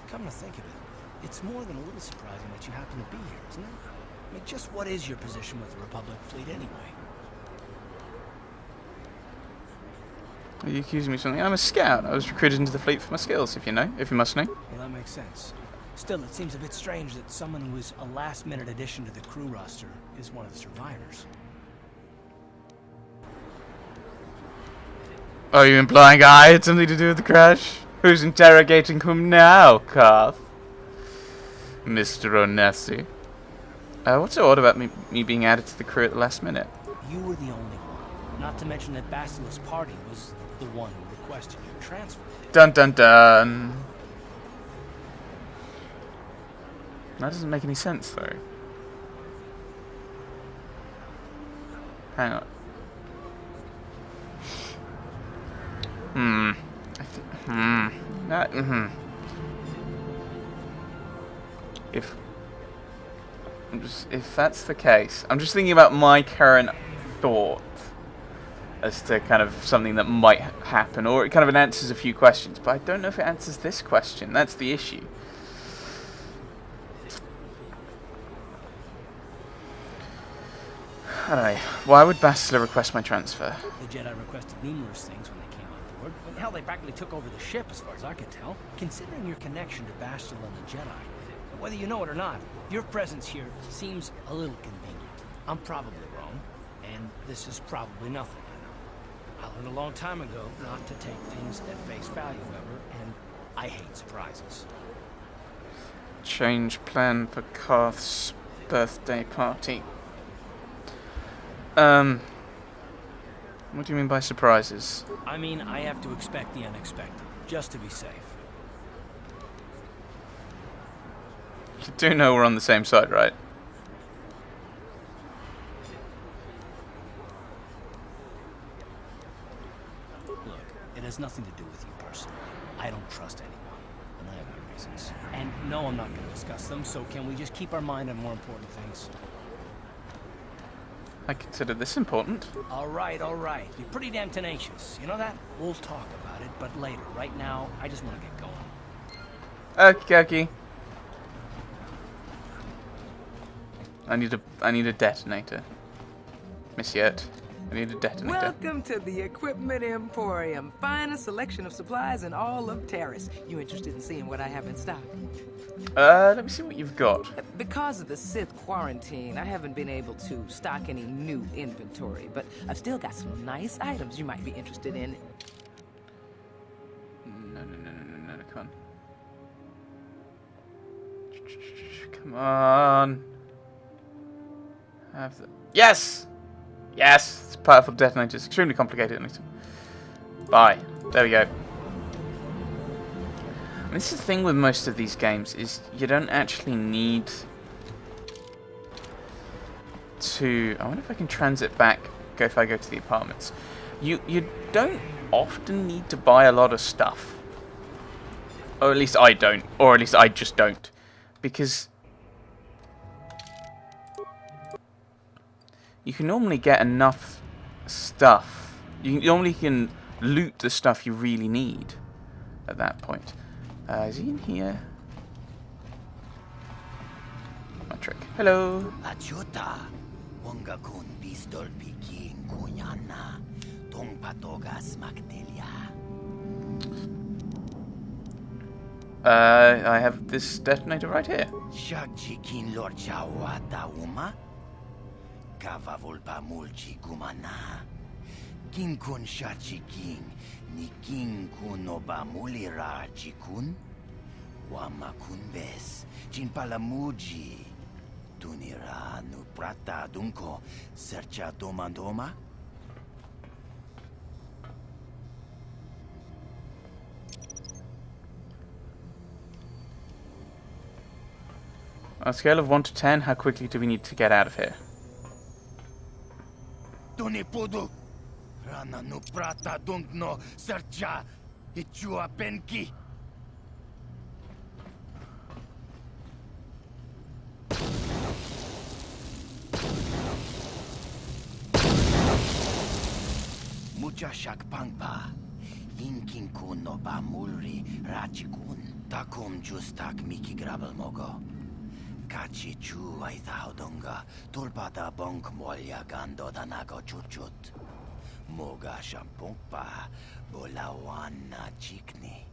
Come to think of it, it's more than a little surprising that you happen to be here, isn't it? I mean, just what is your position with the Republic fleet anyway? Are you accusing me of something? I'm a scout. I was recruited into the fleet for my skills, if you must know. Well, that makes sense. Still, it seems a bit strange that someone who was a last-minute addition to the crew roster is one of the survivors. Are you implying I had something to do with the crash? Who's interrogating whom now, Carth? Mr. Onesi. What's so odd about me being added to the crew at the last minute? You were the only one. Not to mention that Basileus Party was the one who requested your transfer. Dun dun dun. That doesn't make any sense, though. Hang on. If that's the case, I'm just thinking about my current thought as to kind of something that might happen, or it kind of answers a few questions, but I don't know if it answers this question. That's the issue. I don't know. Why would Bastila request my transfer? The Jedi requested numerous things when they came on board. But hell, they practically took over the ship, as far as I could tell. Considering your connection to Bastila and the Jedi, whether you know it or not, your presence here seems a little convenient. I'm probably wrong, and this is probably nothing, I know. I learned a long time ago not to take things at face value, ever, and I hate surprises. Change plan for Carth's birthday party. What do you mean by surprises? I mean, I have to expect the unexpected, just to be safe. You do know we're on the same side, right? Look, it has nothing to do with you personally. I don't trust anyone, and I have my reasons. And no, I'm not going to discuss them, so can we just keep our mind on more important things? I consider this important. All right, all right. You're pretty damn tenacious. You know that? We'll talk about it, but later. Right now, I just want to get going. Okie dokie. I need a detonator. Miss Yurt, I need a detonator. Welcome to the Equipment Emporium. Finest selection of supplies in all of Terrace. You interested in seeing what I have in stock? Let me see what you've got. Because of the Sith quarantine, I haven't been able to stock any new inventory, but I've still got some nice items you might be interested in. No, come on. Come on. Have the... Yes! Yes! It's powerful detonator. It's extremely complicated. Bye. There we go. This is the thing with most of these games, is you don't actually need to... I wonder if I can transit back if I go to the apartments. You don't often need to buy a lot of stuff. Or at least I don't. Or at least I just don't. Because you can normally get enough stuff. You normally can loot the stuff you really need at that point. Is he in here? Matrick. Hello. Achuta, wonga kun pistol piking kunyana, tong patogas magdelia. I have this detonator right here. Shagchikin lord chawata uma, kava volpa mulchi gumana. King kun shachiking, ni king kun oba mulira chikun, wama kun bes, chin palamuji, tunira nu prata dunko, sercha domandoma. On a scale of 1 to 10, how quickly do we need to get out of here? Tuni pudu, rana nu prata dunkno, sercha, ichua penki. Mucha shakpangpa, inkin kun no ba mulri rachikun. Takum justak miki grabel mogo. Kachi chu ay thaudunga. Tulpata bonk molya gando danago chuchut. Moga shampungpa. Bolawana chikni.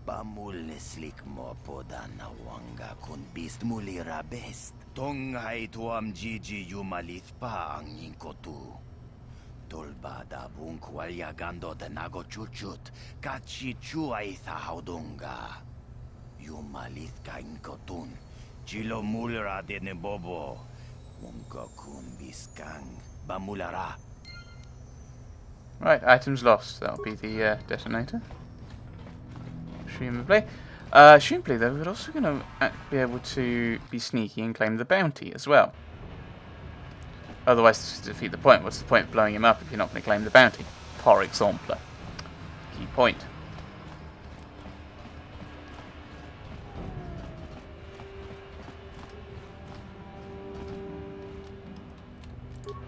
Bamul slik mo podana wanga kun bist mulira best. Tonghay tuam jiji yumalit pa ang yinkotu. Tulbada bunk walya gando danago chuchut. Kachi chu ay thaudunga. Yumalit ka inkotun. Chilo mulra de nebobo. Unka kun biskang. Bamulara. Right, items lost. That'll be the detonator. Presumably. Presumably, though, we're also going to be able to be sneaky and claim the bounty as well. Otherwise, to defeat the point. What's the point of blowing him up if you're not going to claim the bounty? Par exemple. Key point.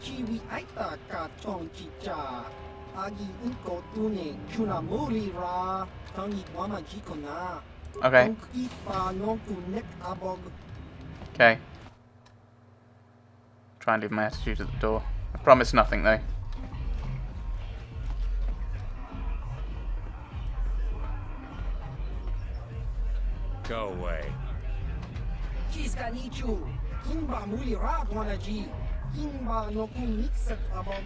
Chiwi aita ka chong chicha. Agi inko tune chuna muri ra. Tangi wama jikona. Okay. Ipa nonku nek abog. Okay. Try and leave my attitude at the door. I promise nothing, though. Go away. Chiska nichu. Kimba muri ra wanaji. Kimba noku mixet abog.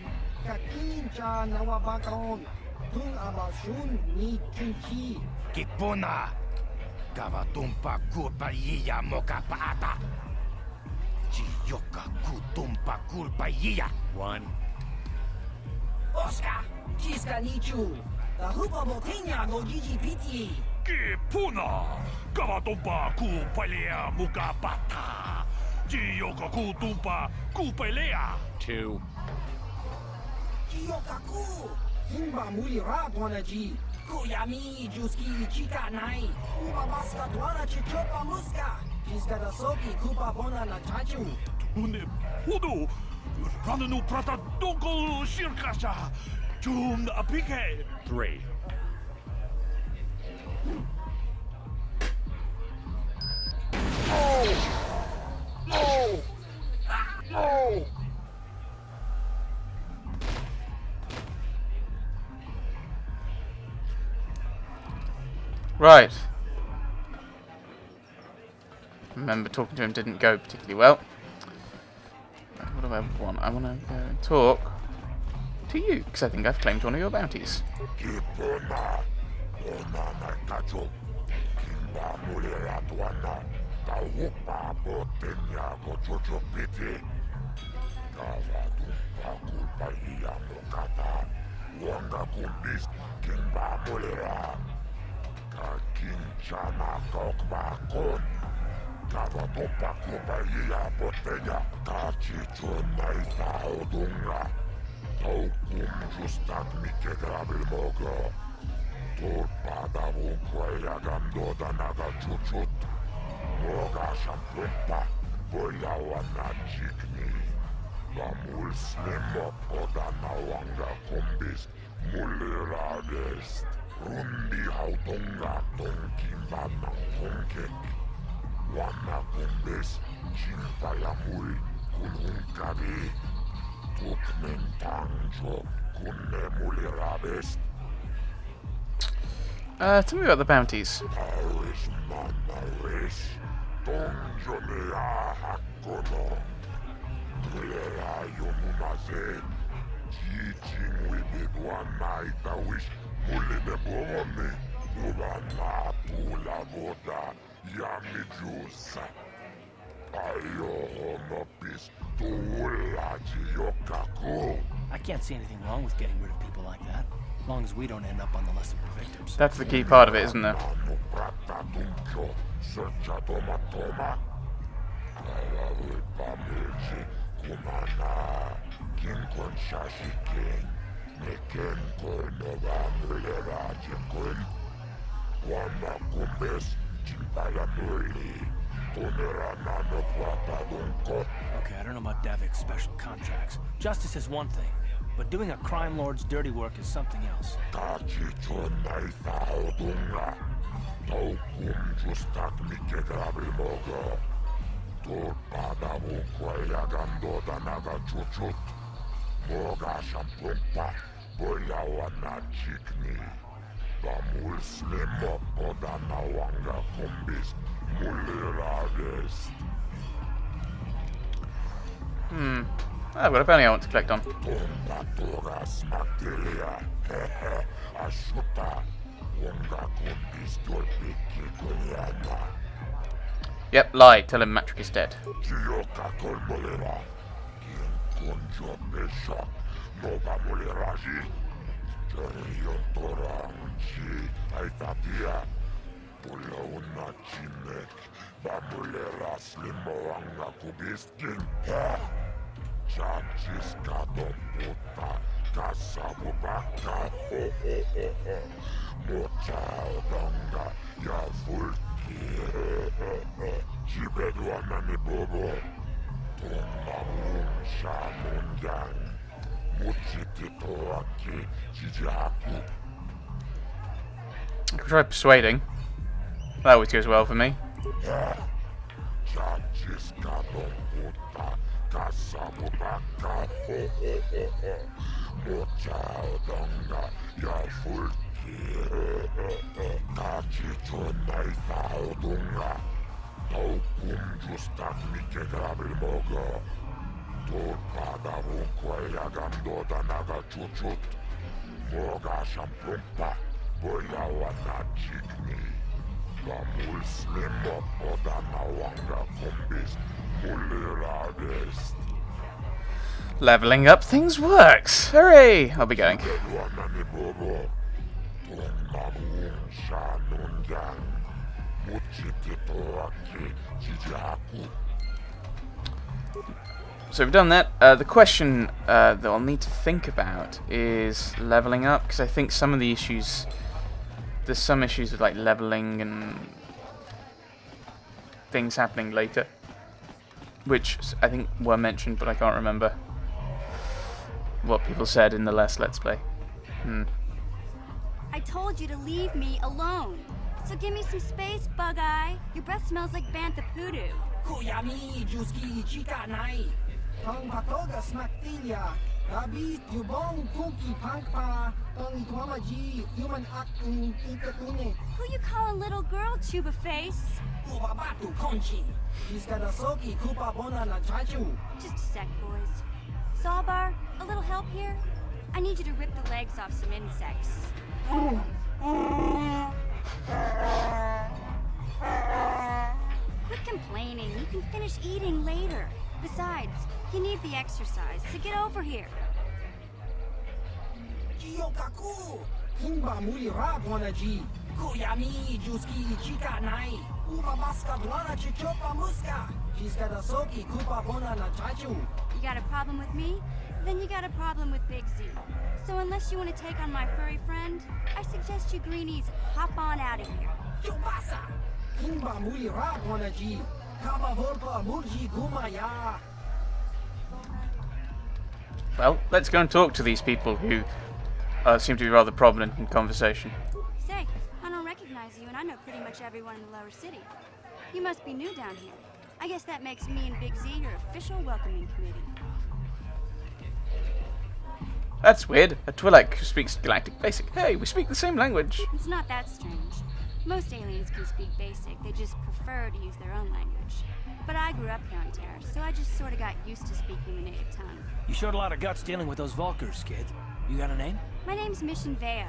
Kakincha nawabakon. Tung abashun ni chunchi. Kipuna. Kavatumpa kulpa yiya moka paata. Chiyoka kutumpa kulpa yiya. One. Oscar. Chiska nichu. The hupa botinya no gigi piti. Kipuna! Kavatumpa kupalea mukapata! Chiyoka kutumpa kupalea! Two. Kiyokaku! Himba muli ra dwanaji! Kuyami juski chika nai! Uba baska dwana chichopa muska! Chiska da soki kupa bona na chachu! Une hudu! Rananu prata donko shirkasha! Chum apike! Three. Right. Remember, talking to him didn't go particularly well. What do I want? I want to go and talk to you, because I think I've claimed one of your bounties. Kipuna, ona kacho, kimba mulera tuana, taupa botenya kochocho piti, kava tumpa kulpa hiya mokata, wanga kumbis, kimba mulera, kakinchana kokba kon, kava tumpa kulpa hiya botenya, kachichona isa odunga. Taukum justak mike grabil mogo. Torpada vunquaya gandoda naga chuchut. Moga shampumpa. Boya wana jikni. Bamul slimo poda nawanga kumbis. Mulirades. Rundi hautonga tonkimba na tonkek. Wana kumbis. Chimpaya mul. Kulunkabi. Tell me about the bounties. I can't see anything wrong with getting rid of people like that, as long as we don't end up on the list of their victims. That's the key part of it, isn't there? Okay, I don't know about Davik's special contracts. Justice is one thing. but doing a crime lord's dirty work is something else. Kachi chunai saudunga. Taukum justak mike grabil mogo. Tur padavu kwayagando danaga chuchut. Moga shampumpa. Boyawana chikni. Bamul slimo podana wanga kumbis. Mulirades. I've got a bounty I want to collect on. Tombaturas Magdelia. Ashuta. Wanga kumbis dolpiki koyana. Yep, lie. Tell him Matrick is dead. Gioca colmolera. Quien conjo pesha. Nova moleraji. Terion toranchi. Aitatia. Pula una chinek. Bamulera slimoanga kubiskin. Chachis kadon puta. Kasabubaka. Mocha odanga. Ya fulki. Jibeduana ni bobo. Tomamun shamunyan. Muchititoaki. Jijaku. I could try persuading. That always goes well for me. Chachis kadon puta. Kasabubaka. Mocha odanga. Ya fulki. Kachi chunai saudunga. Taukum justak mike grabil mogo. Tur padavu kwayagando danaga chuchut. Moga shampumpa. Boyawana chikni. Bamul slimo podana wanga kumbis. Mulirades. Leveling up things works. Hooray! I'll be going. Beduana ni bobo. Tomamun shanunyan. Muchititoaki. Jijaku. So we've done that. The question that I'll need to think about is leveling up, because I think some of the issues, there's some issues with like leveling and things happening later, which I think were mentioned, but I can't remember what people said in the last Let's Play. I told you to leave me alone. So give me some space, Bug-Eye. Your breath smells like bantha poodoo. Kuyami juski chika nai. Tong patoga smaktilia. Rabis yubong kunki pangpa. Tong ituamaji human acting itatune. Who you call a little girl, Chuba Face? Ubabatu konchi. Iskadasoki kupa bona na chachu. Just a sec, boys. Sawbar, a little help here? I need you to rip the legs off some insects. Quit complaining. You can finish eating later. Besides, you need the exercise, so get over here. Jiyokaku. Himba muli radwanaji. Kuyami juski chika nai. Ubabaska dwana chichopa muska. Iskadasoki kupa bona na chachu. You got a problem with me? Then you got a problem with Big Z. So unless you want to take on my furry friend, I suggest you greenies hop on out of here. Chubasa. Himba muli radwanaji. Kaba volpa murji gumaya. Well, let's go and talk to these people who seem to be rather prominent in conversation. Say, I don't recognize you, and I know pretty much everyone in the lower city. You must be new down here. I guess that makes me and Big Z your official welcoming committee. That's weird. A Twi'lek who speaks Galactic Basic. Hey, we speak the same language. It's not that strange. Most aliens can speak Basic, they just prefer to use their own language. But I grew up here on Terra, so I just sort of got used to speaking the native tongue. You showed a lot of guts dealing with those Vulkars, kid. You got a name? My name's Mission Veo,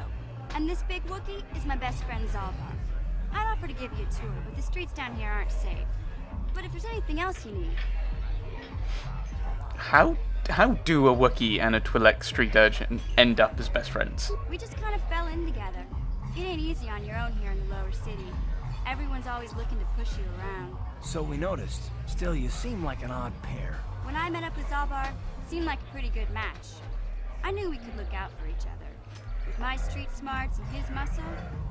and this big Wookiee is my best friend Zalbar. I'd offer to give you a tour, but the streets down here aren't safe. But if there's anything else you need... How do a Wookiee and a Twi'lek street urchin end up as best friends? We just kind of fell in together. It ain't easy on your own here in the lower city. Everyone's always looking to push you around. So we noticed. Still, you seem like an odd pair. When I met up with Zalbar, it seemed like a pretty good match. I knew we could look out for each other. With my street smarts and his muscle,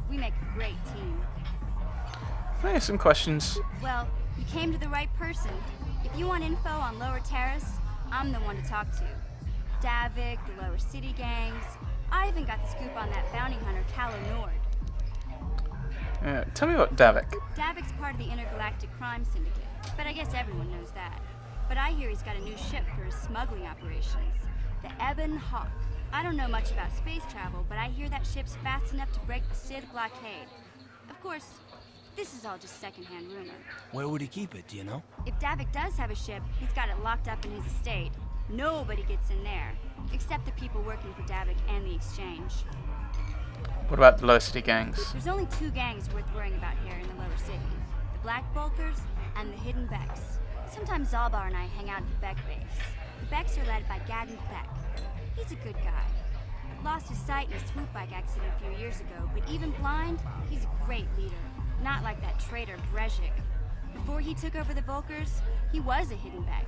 we make a great team. I have some questions. Well, you came to the right person. If you want info on Lower Terrace, I'm the one to talk to. Davik, the lower city gangs. I even got the scoop on that bounty hunter, Calo Nord. Tell me about Davik. Davik's part of the intergalactic crime syndicate, but I guess everyone knows that. But I hear he's got a new ship for his smuggling operations, the Ebon Hawk. I don't know much about space travel, but I hear that ship's fast enough to break the Sith blockade. Of course, this is all just secondhand rumor. Where would he keep it, do you know? If Davik does have a ship, he's got it locked up in his estate. Nobody gets in there, except the people working for Davik and the Exchange. What about the lower city gangs? There's only 2 gangs worth worrying about here in the lower city. The Black Bulkers and the Hidden Becks. Sometimes Zalbar and I hang out at the Beck base. The Becks are led by Gadden Beck. He's a good guy. Lost his sight in a swoop bike accident a few years ago, but even blind, he's a great leader. Not like that traitor Brezhik. Before he took over the Volkers, he was a Hidden Beck.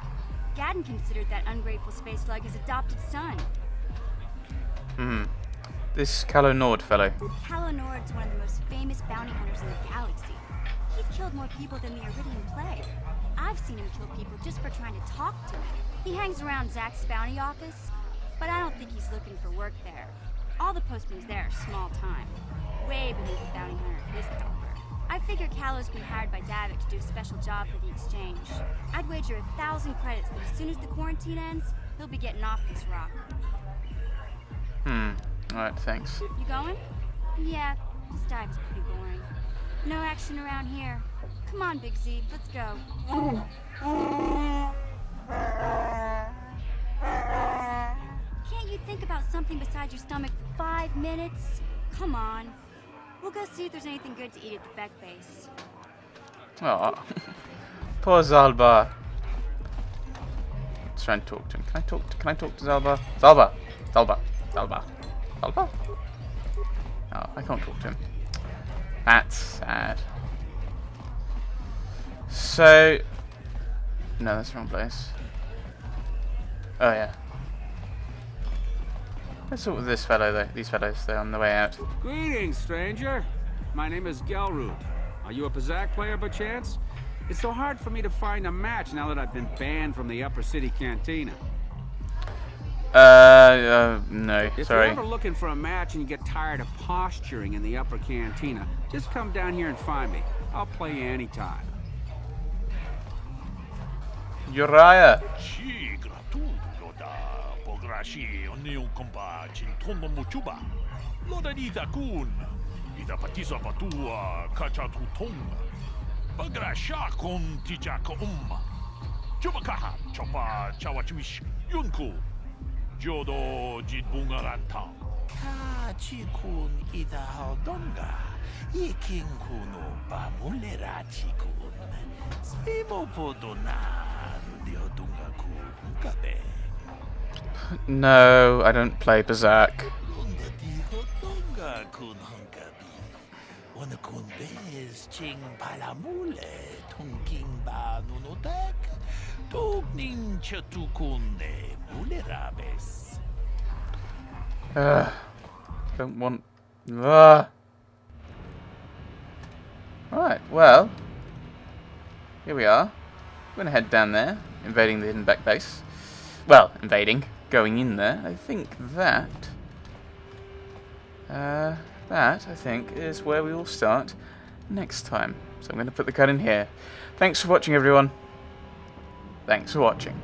Gadden considered that ungrateful space slug his adopted son. This Calo Nord fellow. Calo Nord's one of the most famous bounty hunters in the galaxy. He's killed more people than the Iridian Plague. I've seen him kill people just for trying to talk to me. He hangs around Zack's bounty office, but I don't think he's looking for work there. All the postings there are small time, way beneath a bounty hunter of his caliber. I figure Calo's been hired by Davik to do a special job for the Exchange. I'd wager 1,000 credits that as soon as the quarantine ends, he'll be getting off this rock. Alright, thanks. You going? Yeah, this dive is pretty boring. No action around here. Come on, Big Z, let's go. Can't you think about something besides your stomach for 5 minutes? Come on. We'll go see if there's anything good to eat at the Beck base. Oh, poor Zalbar. Let's try and talk to him. Can I talk to Zalbar? Zalbar! Oh, I can't talk to him. That's sad. So, no, that's the wrong place. Oh yeah. Let's talk with this fellow though. These fellows, they're on the way out. Greetings, stranger. My name is Gelrud. Are you a Pazak player by chance? It's so hard for me to find a match now that I've been banned from the Upper City Cantina. No, If sorry. you're ever looking for a match and you get tired of posturing in the Upper Cantina, just come down here and find me. I'll play you anytime. Uriah. Ci gratulo da pograshi oniu kompa chintono muchuba. Loda dita kun. Ida patisa patua kacha tutonga. Bagrasha kon tijaka Chubakaha chopa chawachimish yunku. Jodo jidbungaranta. Kachi kun ida haldonga. Ikin kuno bamulerachi kun. Spimo podonan diodunga kunkabe. No, I don't play Berserk. Lunda di hodonga kun hunkabi. Wana kun bez ching palamule tungking ba nunotak. Tugning chatukunde mulerabes. Don't want. Right, well, here we are. We're gonna head down there, invading the Hidden Beck base. Well, invading, going in there. I think that, I think, is where we will start next time. So I'm going to put the cut in here. Thanks for watching, everyone. Thanks for watching.